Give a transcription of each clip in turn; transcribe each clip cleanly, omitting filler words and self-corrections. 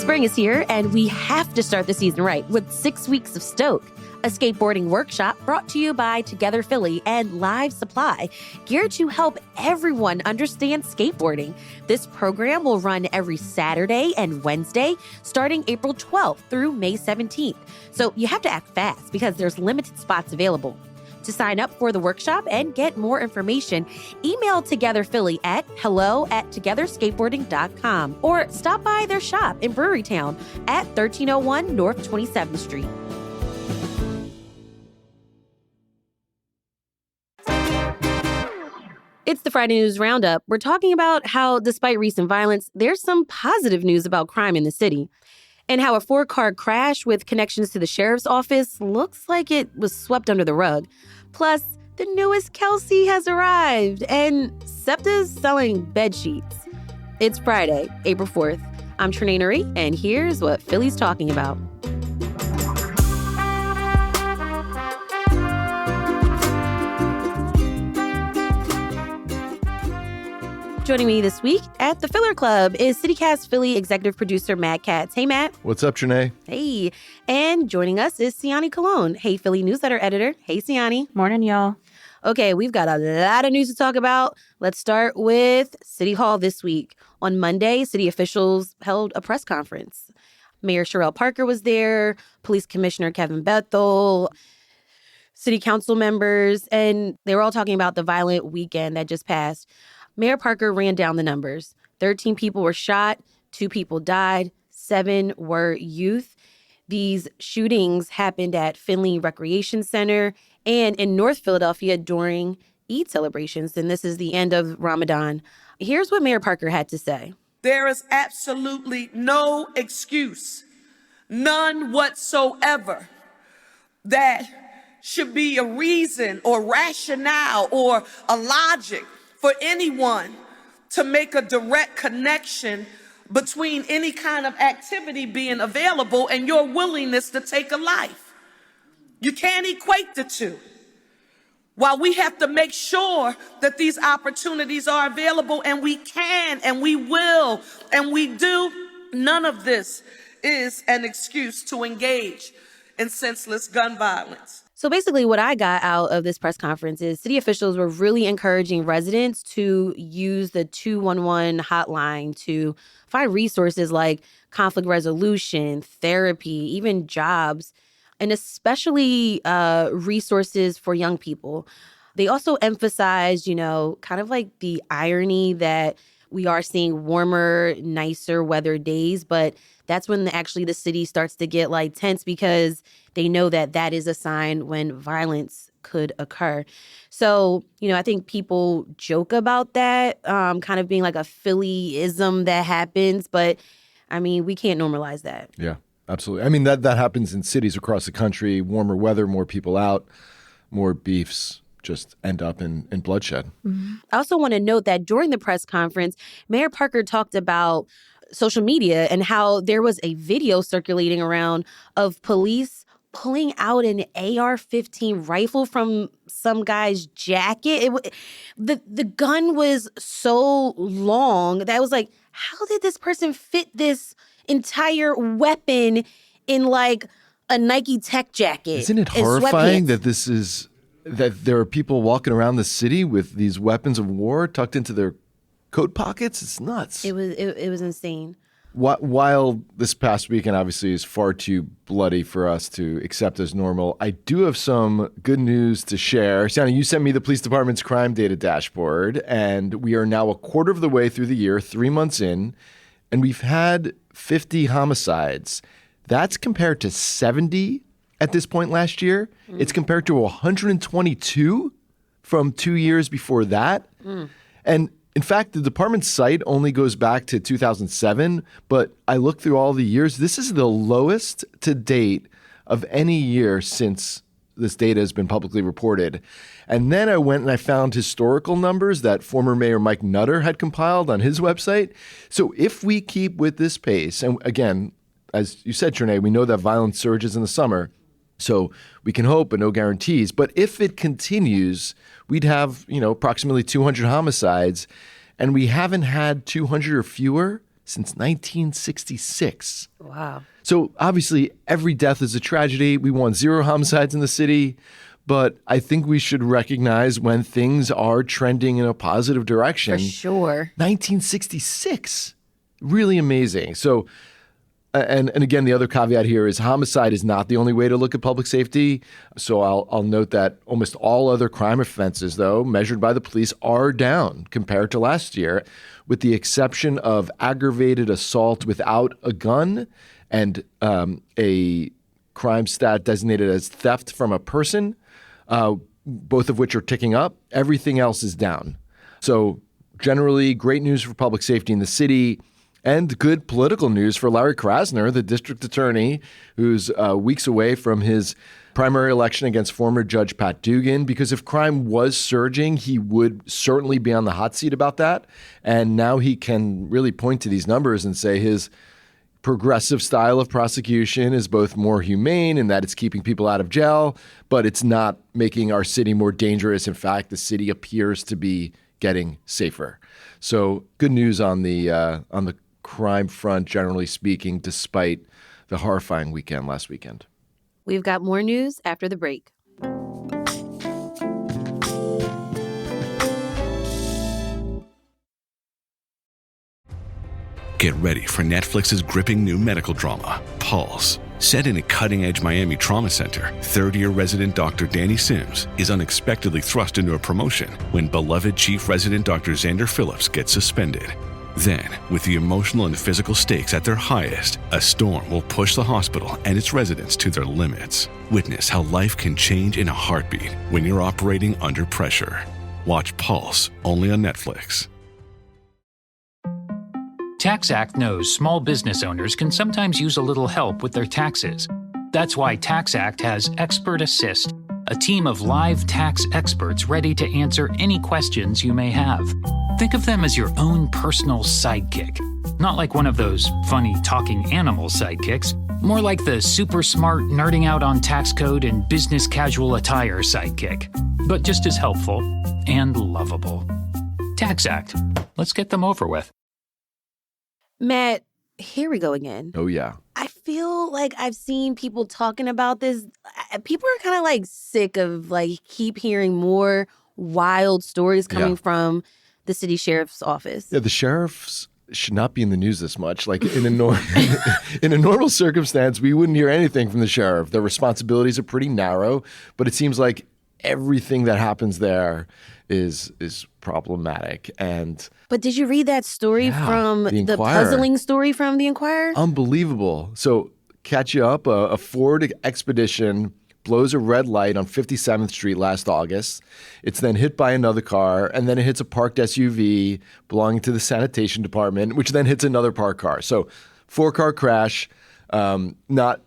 Spring is here, and we have to start the season right with 6 weeks of Stoke, a skateboarding workshop brought to you by Together Philly and Live Supply, geared to help everyone understand skateboarding. This program will run every Saturday and Wednesday, starting April 12th through May 17th. So you have to act fast because there's limited spots available. To sign up for the workshop and get more information, email Together Philly at hello@togetherskateboarding.com or stop by their shop in Brewerytown at 1301 North 27th Street. It's the Friday News Roundup. We're talking about how, despite recent violence, there's some positive news about crime in the city, and how a 4-car crash with connections to the sheriff's office looks like it was swept under the rug. Plus, the newest Kelsey has arrived, and SEPTA's selling bedsheets. It's Friday, April 4th. I'm Trenae Nuri, and here's what Philly's talking about. Joining me this week at the Filler Club is CityCast Philly executive producer Matt Katz. Hey, Matt. What's up, Trenae? Hey. And joining us is Siani Colon. Hey, Philly newsletter editor. Hey, Siani. Morning, y'all. Okay, we've got a lot of news to talk about. Let's start with City Hall this week. On Monday, city officials held a press conference. Mayor Sherrell Parker was there, Police Commissioner Kevin Bethel, city council members, and they were all talking about the violent weekend that just passed. Mayor Parker ran down the numbers. 13 people were shot, 2 people died, 7 were youth. These shootings happened at Finley Recreation Center and in North Philadelphia during Eid celebrations, and this is the end of Ramadan. Here's what Mayor Parker had to say. There is absolutely no excuse, none whatsoever, that should be a reason or rationale or a logic for anyone to make a direct connection between any kind of activity being available and your willingness to take a life. You can't equate the two. While we have to make sure that these opportunities are available, and we can, and we will, and we do, none of this is an excuse to engage in senseless gun violence. So basically what I got out of this press conference is city officials were really encouraging residents to use the 211 hotline to find resources like conflict resolution, therapy, even jobs, and especially resources for young people. They also emphasized, kind of like the irony that we are seeing warmer, nicer weather days, but that's when actually the city starts to get tense because they know that that is a sign when violence could occur. So, I think people joke about that, kind of being like a Phillyism that happens, but we can't normalize that. Yeah, absolutely. That happens in cities across the country. Warmer weather, more people out, more beefs just end up in bloodshed. Mm-hmm. I also want to note that during the press conference, Mayor Parker talked about social media and how there was a video circulating around of police pulling out an AR-15 rifle from some guy's jacket. The gun was so long that I was like, how did this person fit this entire weapon in a Nike Tech jacket? Isn't it horrifying that there are people walking around the city with these weapons of war tucked into their coat pockets? It's nuts. It was insane. While this past weekend obviously is far too bloody for us to accept as normal, I do have some good news to share. Siani, you sent me the police department's crime data dashboard, and we are now a quarter of the way through the year, 3 months in, and we've had 50 homicides. That's compared to 70 at this point last year. Mm. It's compared to 122 from 2 years before that. Mm. And in fact, the department's site only goes back to 2007, but I looked through all the years. This is the lowest to date of any year since this data has been publicly reported. And then I went and I found historical numbers that former Mayor Mike Nutter had compiled on his website. So if we keep with this pace, and again, as you said, Trenae, we know that violence surges in the summer, so we can hope, but no guarantees. But if it continues, we'd have, approximately 200 homicides, and we haven't had 200 or fewer since 1966. Wow. So obviously, every death is a tragedy. We want zero homicides in the city. But I think we should recognize when things are trending in a positive direction. For sure. 1966. Really amazing. So, and again, the other caveat here is homicide is not the only way to look at public safety. So I'll note that almost all other crime offenses, though, measured by the police, are down compared to last year, with the exception of aggravated assault without a gun and a crime stat designated as theft from a person, both of which are ticking up. Everything else is down. So generally, great news for public safety in the city. And good political news for Larry Krasner, the district attorney, who's weeks away from his primary election against former Judge Pat Dugan, because if crime was surging, he would certainly be on the hot seat about that. And now he can really point to these numbers and say his progressive style of prosecution is both more humane in that it's keeping people out of jail, but it's not making our city more dangerous. In fact, the city appears to be getting safer. So good news on the crime front, generally speaking, despite the horrifying weekend last weekend. We've got more news after the break. Get ready for Netflix's gripping new medical drama, Pulse. Set in a cutting-edge Miami trauma center, third-year resident Dr. Danny Sims is unexpectedly thrust into a promotion when beloved chief resident Dr. Xander Phillips gets suspended. Then, with the emotional and physical stakes at their highest, a storm will push the hospital and its residents to their limits. Witness how life can change in a heartbeat when you're operating under pressure. Watch Pulse, only on Netflix. TaxAct knows small business owners can sometimes use a little help with their taxes. That's why TaxAct has Expert Assist, a team of live tax experts ready to answer any questions you may have. Think of them as your own personal sidekick. Not like one of those funny talking animal sidekicks, more like the super smart nerding out on tax code and business casual attire sidekick, but just as helpful and lovable. TaxAct. Let's get them over with. Matt, here we go again. Oh, yeah. I feel like I've seen people talking about this. People are kind of like sick of like keep hearing more wild stories coming from the city sheriff's office. Yeah, the sheriffs should not be in the news this much. Like in a normal circumstance, we wouldn't hear anything from the sheriff. Their responsibilities are pretty narrow, but it seems like everything that happens there is problematic. But did you read that story from the puzzling story from the Enquirer? Unbelievable. So catch you up, a Ford Expedition blows a red light on 57th Street last August. It's then hit by another car, and then it hits a parked SUV belonging to the sanitation department, which then hits another parked car. So 4-car crash, not,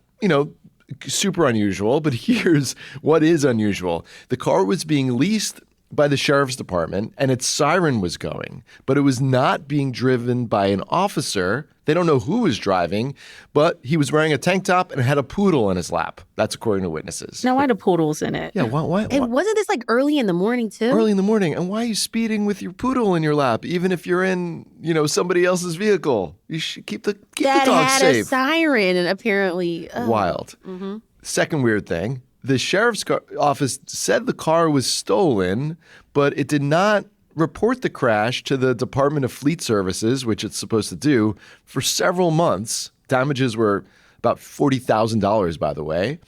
super unusual, but here's what is unusual. The car was being leased by the sheriff's department, and its siren was going, but it was not being driven by an officer. They don't know who was driving, but he was wearing a tank top and had a poodle in his lap. That's according to witnesses. Now, why the poodle's in it? Yeah, why? And wasn't this like early in the morning, too? Early in the morning. And why are you speeding with your poodle in your lap, even if you're in, somebody else's vehicle? You should keep the dog had safe. A siren, and apparently... Wild. Mm-hmm. Second weird thing. The sheriff's office said the car was stolen, but it did not report the crash to the Department of Fleet Services, which it's supposed to do, for several months. Damages were about $40,000, by the way.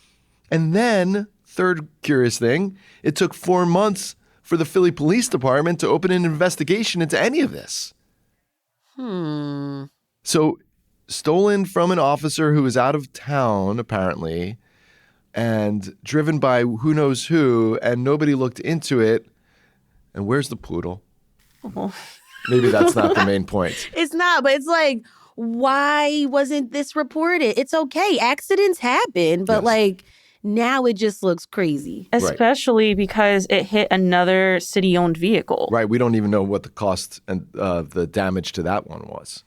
And then, third curious thing, it took 4 months for the Philly Police Department to open an investigation into any of this. So, stolen from an officer who was out of town, apparently, and driven by who knows who, and nobody looked into it. And where's the poodle? Oh. Maybe that's not the main point. It's not, but it's like, why wasn't this reported? It's okay. Accidents happen, but now it just looks crazy. Especially because it hit another city-owned vehicle. Right. We don't even know what the cost and the damage to that one was.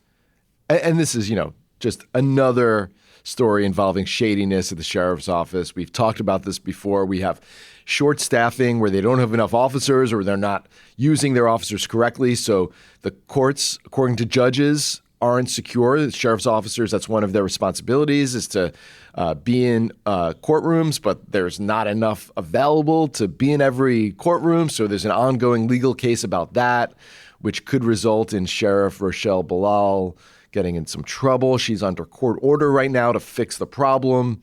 And this is, just another story involving shadiness at the sheriff's office. We've talked about this before. We have short staffing where they don't have enough officers or they're not using their officers correctly. So the courts, according to judges, aren't secure. The sheriff's officers, that's one of their responsibilities, is to be in courtrooms, but there's not enough available to be in every courtroom. So there's an ongoing legal case about that, which could result in Sheriff Rochelle Bilal getting in some trouble. She's under court order right now to fix the problem.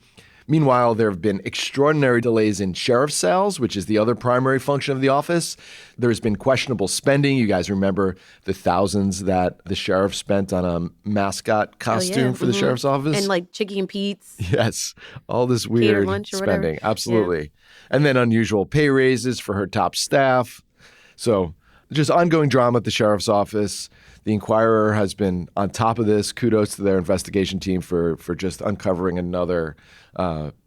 Meanwhile, there have been extraordinary delays in sheriff's sales, which is the other primary function of the office. There's been questionable spending. You guys remember the thousands that the sheriff spent on a mascot costume for the sheriff's office? And like Chicky and Pete's. Yes, all this weird spending. Absolutely. Yeah. And then unusual pay raises for her top staff. So just ongoing drama at the sheriff's office. The Inquirer has been on top of this. Kudos to their investigation team for just uncovering another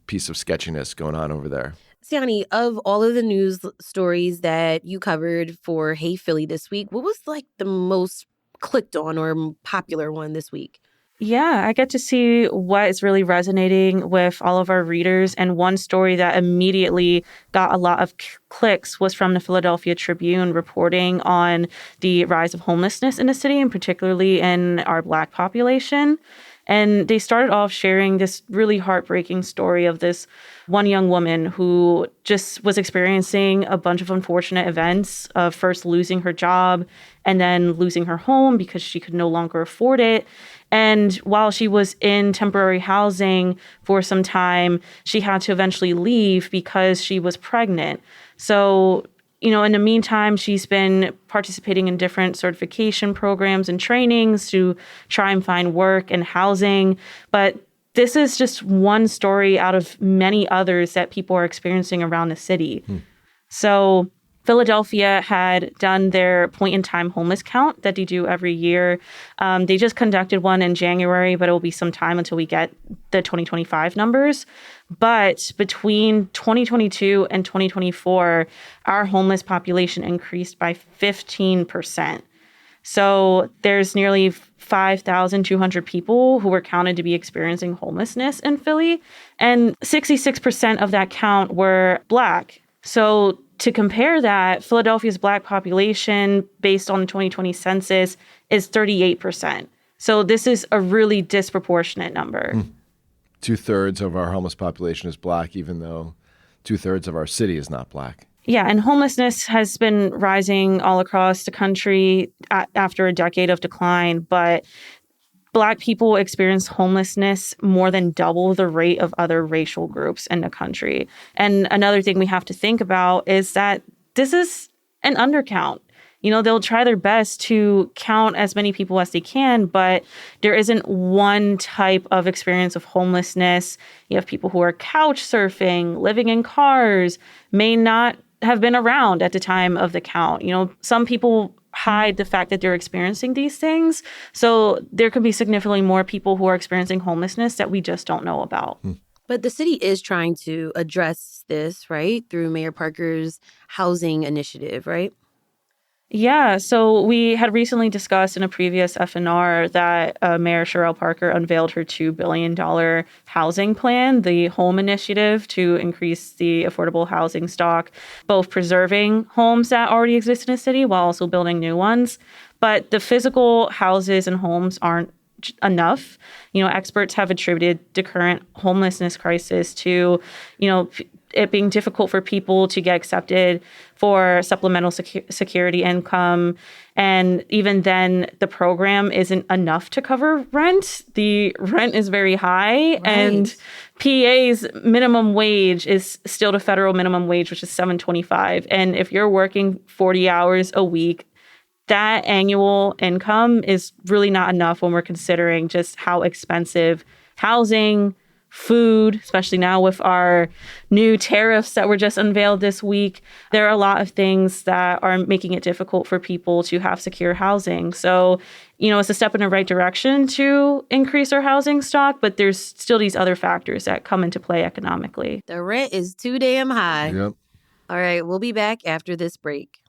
piece of sketchiness going on over there. Siani, of all of the news stories that you covered for Hey Philly this week, what was like the most clicked on or popular one this week? Yeah, I get to see what is really resonating with all of our readers. And one story that immediately got a lot of clicks was from the Philadelphia Tribune reporting on the rise of homelessness in the city, and particularly in our Black population. And they started off sharing this really heartbreaking story of this one young woman who just was experiencing a bunch of unfortunate events of first losing her job and then losing her home because she could no longer afford it. And while she was in temporary housing for some time, she had to eventually leave because she was pregnant. So, in the meantime, she's been participating in different certification programs and trainings to try and find work and housing. But this is just one story out of many others that people are experiencing around the city. So Philadelphia had done their point-in-time homeless count that they do every year. They just conducted one in January, but it will be some time until we get the 2025 numbers. But between 2022 and 2024, our homeless population increased by 15%. So there's nearly 5,200 people who were counted to be experiencing homelessness in Philly, and 66% of that count were Black. So to compare that, Philadelphia's Black population, based on the 2020 census, is 38%. So this is a really disproportionate number. 2/3 of our homeless population is Black, even though 2/3 of our city is not Black. Yeah, and homelessness has been rising all across the country after a decade of decline, but Black people experience homelessness more than double the rate of other racial groups in the country. And another thing we have to think about is that this is an undercount. They'll try their best to count as many people as they can, but there isn't one type of experience of homelessness. You have people who are couch surfing, living in cars, may not have been around at the time of the count. Some people hide the fact that they're experiencing these things. So there could be significantly more people who are experiencing homelessness that we just don't know about. But the city is trying to address this, right? Through Mayor Parker's housing initiative, right? Yeah, so we had recently discussed in a previous FNR that Mayor Sherelle Parker unveiled her $2 billion housing plan, the Home Initiative, to increase the affordable housing stock, both preserving homes that already exist in the city while also building new ones. But the physical houses and homes aren't enough. Experts have attributed the current homelessness crisis to, it being difficult for people to get accepted for supplemental security income. And even then, the program isn't enough to cover rent. The rent is very high. Right. And PA's minimum wage is still the federal minimum wage, which is $7.25. And if you're working 40 hours a week, that annual income is really not enough when we're considering just how expensive housing, food, especially now with our new tariffs that were just unveiled this week. There are a lot of things that are making it difficult for people to have secure housing. So, it's a step in the right direction to increase our housing stock, but there's still these other factors that come into play economically. The rent is too damn high. Yep. All right, we'll be back after this break.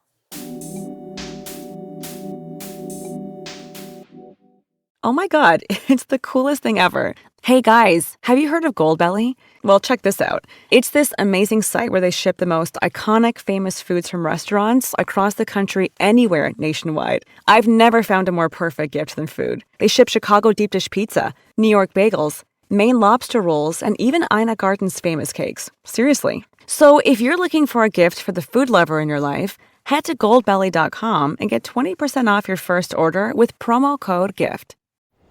Oh my God, it's the coolest thing ever. Hey guys, have you heard of Goldbelly? Well, check this out. It's this amazing site where they ship the most iconic, famous foods from restaurants across the country, anywhere nationwide. I've never found a more perfect gift than food. They ship Chicago deep dish pizza, New York bagels, Maine lobster rolls, and even Ina Garten's famous cakes. Seriously. So if you're looking for a gift for the food lover in your life, head to goldbelly.com and get 20% off your first order with promo code GIFT.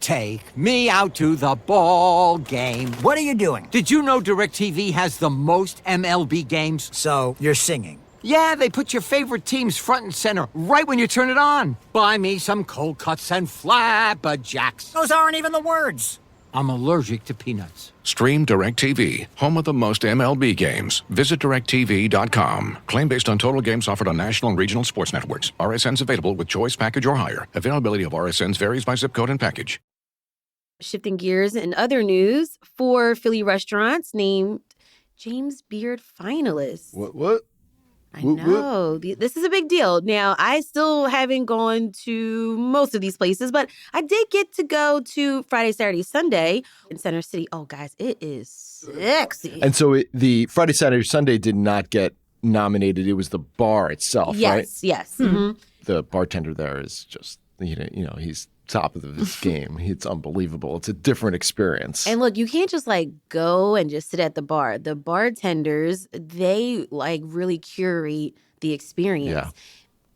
Take me out to the ball game. What are you doing? Did you know DirecTV has the most MLB games? So, you're singing. Yeah, they put your favorite teams front and center right when you turn it on. Buy me some cold cuts and flabberjacks. Those aren't even the words. I'm allergic to peanuts. Stream DirecTV, home of the most MLB games. Visit directtv.com. Claim based on total games offered on national and regional sports networks. RSNs available with choice package or higher. Availability of RSNs varies by zip code and package. Shifting gears in other news, 4 Philly restaurants named James Beard finalists. What? I know. This is a big deal. Now, I still haven't gone to most of these places, but I did get to go to Friday, Saturday, Sunday in Center City. Oh, guys, it is sexy. And so the Friday, Saturday, Sunday did not get nominated. It was the bar itself, right? Yes. Mm-hmm. The bartender there is just, he's top of his game. It's unbelievable. It's a different experience. And look, you can't just go and just sit at the bar. The bartenders, they really curate the experience. Yeah.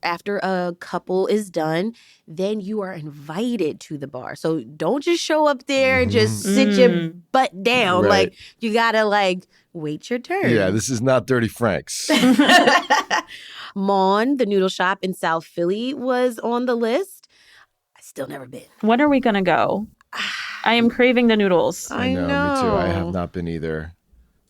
After a couple is done, then you are invited to the bar. So don't just show up there and just sit your butt down. Right. You gotta wait your turn. Yeah, this is not Dirty Frank's. Mon, the noodle shop in South Philly, was on the list. Still never been. When are we going to go? I am craving the noodles. I know, me too. I have not been either.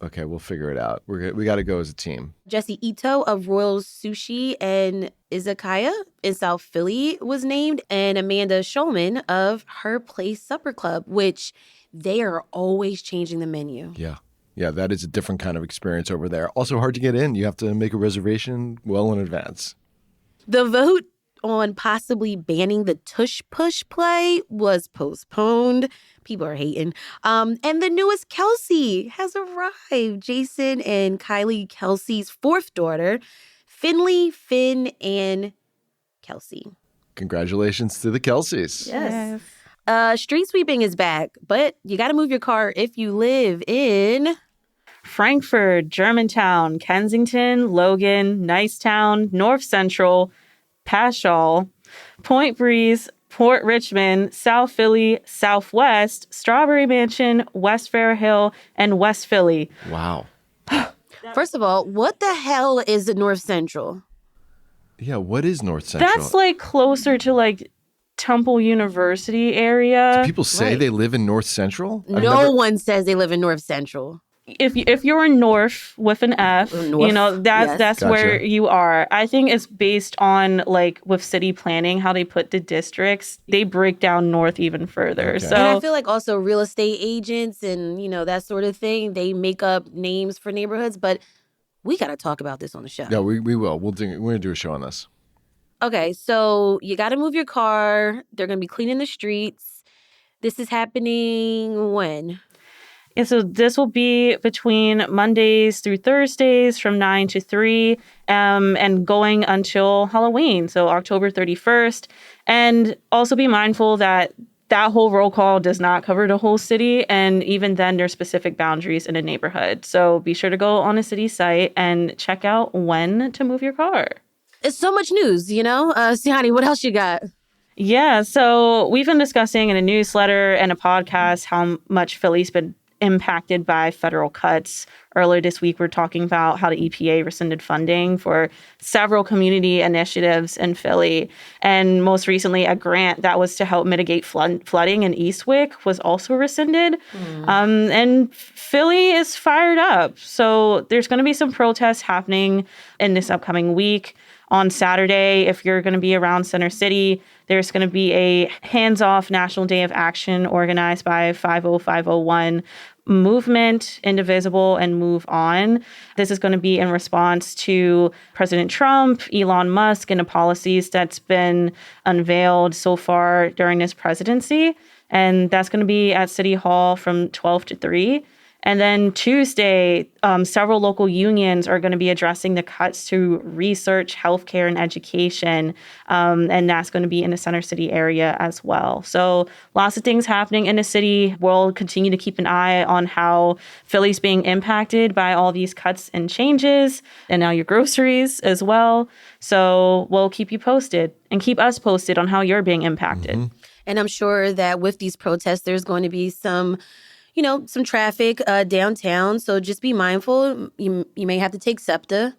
Okay, we'll figure it out. We got to go as a team. Jesse Ito of Royal Sushi and Izakaya in South Philly was named, and Amanda Shulman of Her Place Supper Club, which they are always changing the menu. Yeah, that is a different kind of experience over there. Also hard to get in. You have to make a reservation well in advance. The vote on possibly banning the Tush Push play was postponed. People are hating. And the newest Kelsey has arrived. Jason and Kylie Kelsey's 4th daughter, Finley, Finn, and Kelsey. Congratulations to the Kelseys. Yes. Street sweeping is back, but you got to move your car if you live in Frankfurt, Germantown, Kensington, Logan, Nicetown, North Central, Paschal, Point Breeze, Port Richmond, South Philly, Southwest, Strawberry Mansion, West Fair Hill, and West Philly. Wow. First of all, what the hell is North Central? Yeah, what is North Central? That's closer to Temple University area. Do people say they live in North Central? No one says they live in North Central. If you're in North with an F, North, that's Gotcha. where you are. I think it's based on with city planning, how they put the districts. They break down North even further. Okay. So And I feel also real estate agents and that sort of thing, they make up names for neighborhoods, but we got to talk about this on the show. Yeah, we will. We're going to do a show on this. Okay, so you got to move your car. They're going to be cleaning the streets. This is happening when? And so this will be between Mondays through Thursdays from 9 to 3 and going until Halloween, so October 31st. And also be mindful that whole roll call does not cover the whole city. And even then, there's specific boundaries in a neighborhood. So be sure to go on a city site and check out when to move your car. It's so much news, Siani, what else you got? Yeah, so we've been discussing in a newsletter and a podcast how much Philly's been impacted by federal cuts. Earlier this week, we're talking about how the EPA rescinded funding for several community initiatives in Philly. And most recently, a grant that was to help mitigate flooding in Eastwick was also rescinded. And Philly is fired up. So there's going to be some protests happening in this upcoming week. On Saturday, if you're going to be around Center City, there's going to be a hands-off National Day of Action organized by 50501 Movement, Indivisible, and Move On. This is going to be in response to President Trump, Elon Musk, and the policies that's been unveiled so far during his presidency. And that's going to be at City Hall from 12 to 3. And then Tuesday, several local unions are going to be addressing the cuts to research, healthcare, and education. And that's going to be in the Center City area as well. So lots of things happening in the city. We'll continue to keep an eye on how Philly's being impacted by all these cuts and changes, and now your groceries as well. So we'll keep you posted and keep us posted on how you're being impacted. Mm-hmm. And I'm sure that with these protests, there's going to be some traffic downtown. So just be mindful. You may have to take SEPTA.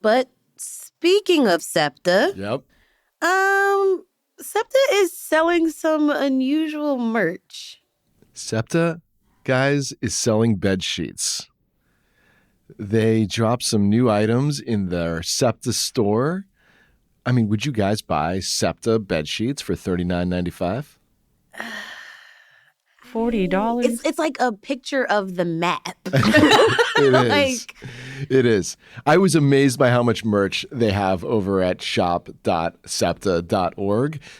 But speaking of SEPTA, Yep. SEPTA is selling some unusual merch. SEPTA, guys, is selling bed sheets. They dropped some new items in their SEPTA store. I mean, would you guys buy SEPTA bed sheets for $39.95? $40. It's like a picture of the map. It is. It is. I was amazed by how much merch they have over at shop.septa.org.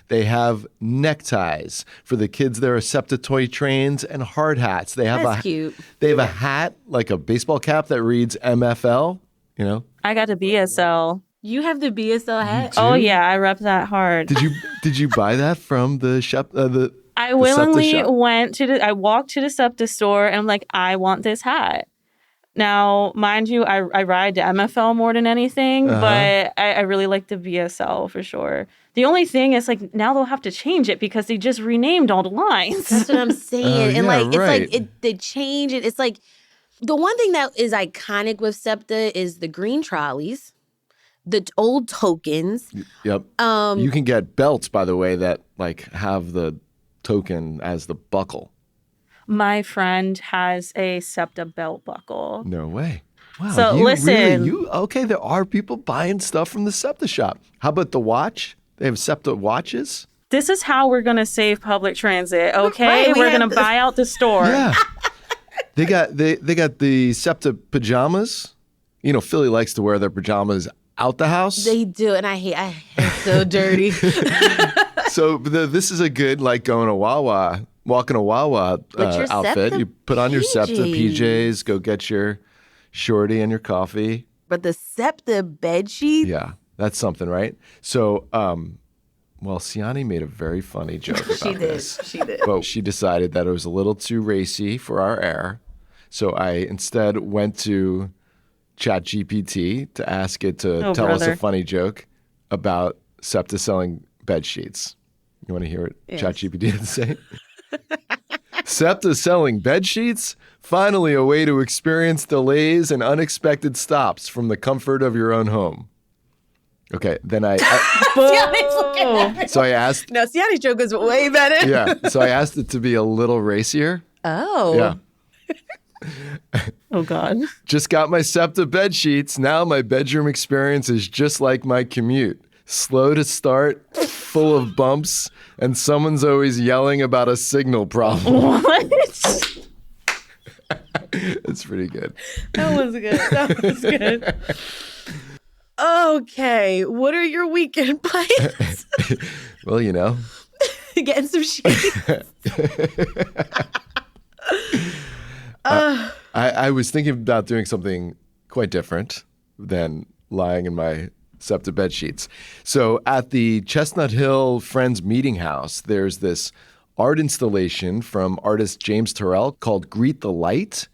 They have neckties for the kids. There are SEPTA toy trains and hard hats. That's cute. They have a hat, like a baseball cap that reads MFL, you know. I got a BSL. You have the BSL hat? Oh, yeah. I rep that hard. Did you buy that from the shop? I willingly I walked to the SEPTA store and I'm like, I want this hat. Now, mind you, I ride the MFL more than anything, but I really like the BSL for sure. The only thing is, like, now they'll have to change it because they just renamed all the lines. That's what I'm saying. And yeah, it's right. like they change it. It's like the one thing that is iconic with SEPTA is the green trolleys, the old tokens. Yep. You can get belts, by the way, that like have the token as the buckle. My friend has a SEPTA belt buckle. No way. Wow. So listen. Okay, there are people buying stuff from the SEPTA shop. How about the watch? They have SEPTA watches? This is how we're going to save public transit, okay? Right, we're going to buy out the store. Yeah. they got the SEPTA pajamas. You know, Philly likes to wear their pajamas out the house. They do, and I hate it's so dirty. So this is a good, like, walking a Wawa your outfit. SEPTA You put on your SEPTA PJs. PJs, go get your shorty and your coffee. But the SEPTA bed sheet, Yeah, that's something, right? So, Siani made a very funny joke about this. She did. But she decided that it was a little too racy for our air. So I instead went to ChatGPT to ask it to tell us a funny joke about SEPTA selling bed sheets. You want to hear what ChatGPT had to say? SEPTA selling bed sheets? Finally, a way to experience delays and unexpected stops from the comfort of your own home. Okay, then Siani's looking at me. so I asked. No, Siani's joke is way better. Yeah, so I asked it to be a little racier. Oh. Yeah. Oh, God. Just got my SEPTA bed sheets. Now my bedroom experience is just like my commute. Slow to start, full of bumps, and someone's always yelling about a signal problem. What? It's pretty good. That was good. Okay, what are your weekend plans? Well, you know. Getting some sheets. I was thinking about doing something quite different than lying in my SEPTA bed sheets. So at the Chestnut Hill Friends Meeting House, there's this art installation from artist James Terrell called Greet the Light.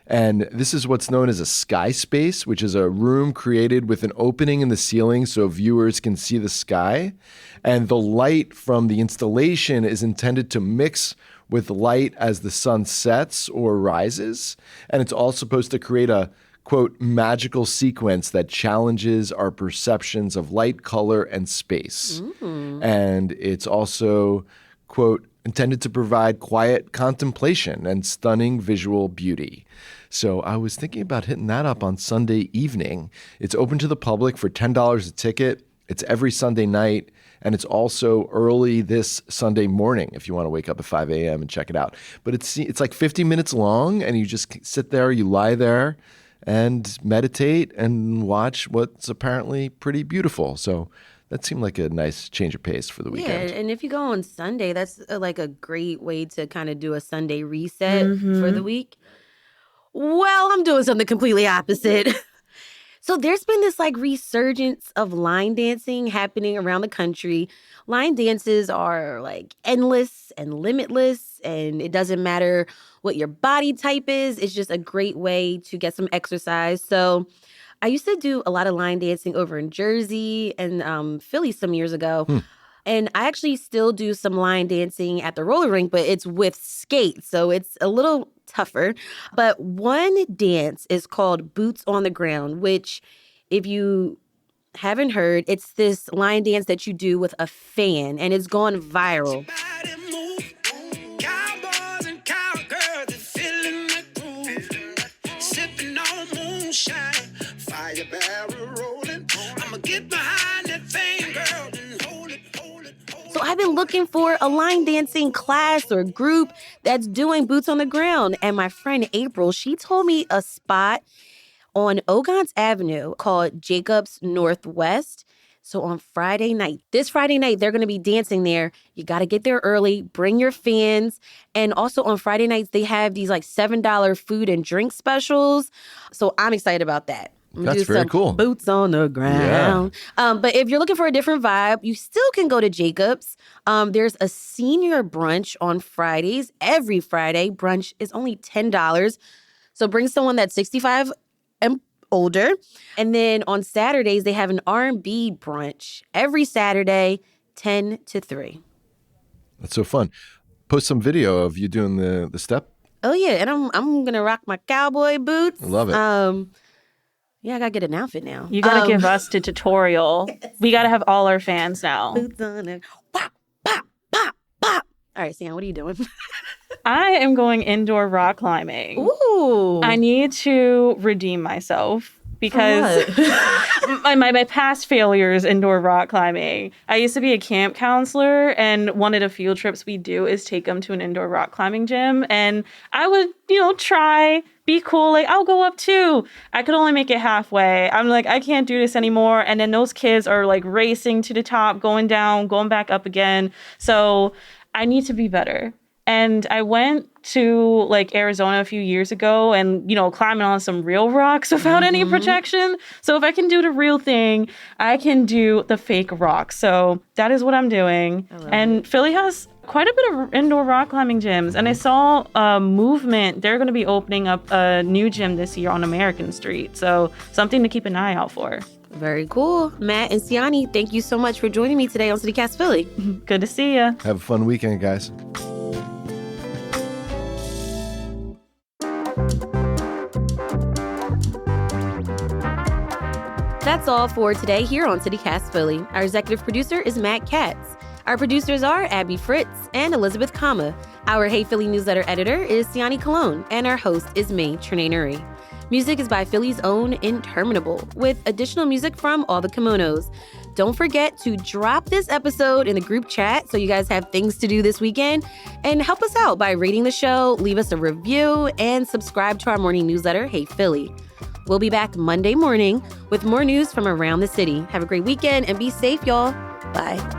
And this is what's known as a sky space, which is a room created with an opening in the ceiling so viewers can see the sky. And the light from the installation is intended to mix with light as the sun sets or rises. And it's all supposed to create a, quote, magical sequence that challenges our perceptions of light, color, and space. And it's also, quote, intended to provide quiet contemplation and stunning visual beauty. So I was thinking about hitting that up on Sunday evening. It's open to the public for $10 a ticket. It's every Sunday night. And it's also early this Sunday morning if you want to wake up at 5 a.m. and check it out. But it's like 50 minutes long, and you just sit there, you lie there, and meditate and watch what's apparently pretty beautiful. So that seemed like a nice change of pace for the weekend. Yeah, and if you go on Sunday, that's like a great way to kind of do a Sunday reset for the week. Well, I'm doing something completely opposite. So there's been this like resurgence of line dancing happening around the country. Line dances are like endless and limitless, and it doesn't matter what your body type is. It's just a great way to get some exercise. So I used to do a lot of line dancing over in Jersey and Philly some years ago. And I actually still do some line dancing at the roller rink, but it's with skates, so it's a little tougher. But one dance is called Boots on the Ground, which, if you haven't heard, it's this line dance that you do with a fan, and it's gone viral. So I've been looking for a line dancing class or group that's doing Boots on the Ground. And my friend April, she told me a spot on Ogons Avenue called Jacobs Northwest. So on this Friday night, they're going to be dancing there. You got to get there early, bring your fans. And also on Friday nights, they have these like $7 food and drink specials. So I'm excited about that. That's very cool. Boots on the ground. Yeah. But if you're looking for a different vibe, you still can go to Jacobs. There's a senior brunch on Fridays. Every Friday, brunch is only $10. So bring someone that's 65 and older. And then on Saturdays, they have an R&B brunch every Saturday, 10 to 3. That's so fun. Post some video of you doing the step. Oh, yeah. And I'm going to rock my cowboy boots. I love it. Yeah, I got to get an outfit now. You got to give us the tutorial. We got to have all our fans now. Boots on it. Pop, pop, pop, pop. All right, Sian, what are you doing? I am going indoor rock climbing. Ooh. I need to redeem myself because my past failures indoor rock climbing. I used to be a camp counselor, and one of the field trips we do is take them to an indoor rock climbing gym. And I would, try, be cool, like, I'll go up too. I could only make it halfway. I'm like, I can't do this anymore. And then those kids are like racing to the top, going down, going back up again. So I need to be better. And I went to like Arizona a few years ago and, climbing on some real rocks without any protection. So if I can do the real thing, I can do the fake rock. So that is what I'm doing. And Philly has quite a bit of indoor rock climbing gyms. And I saw a movement. They're going to be opening up a new gym this year on American Street. So something to keep an eye out for. Very cool. Matt and Siani, thank you so much for joining me today on CityCast Philly. Good to see you. Have a fun weekend, guys. That's all for today here on CityCast Philly. Our executive producer is Matt Katz. Our producers are Abby Fritz and Elizabeth Kama. Our Hey Philly newsletter editor is Siani Colon, and our host is me, Trinae Nuri. Music is by Philly's own Interminable, with additional music from All the Kimonos. Don't forget to drop this episode in the group chat so you guys have things to do this weekend, and help us out by rating the show, leave us a review, and subscribe to our morning newsletter, Hey Philly. We'll be back Monday morning with more news from around the city. Have a great weekend and be safe, y'all. Bye.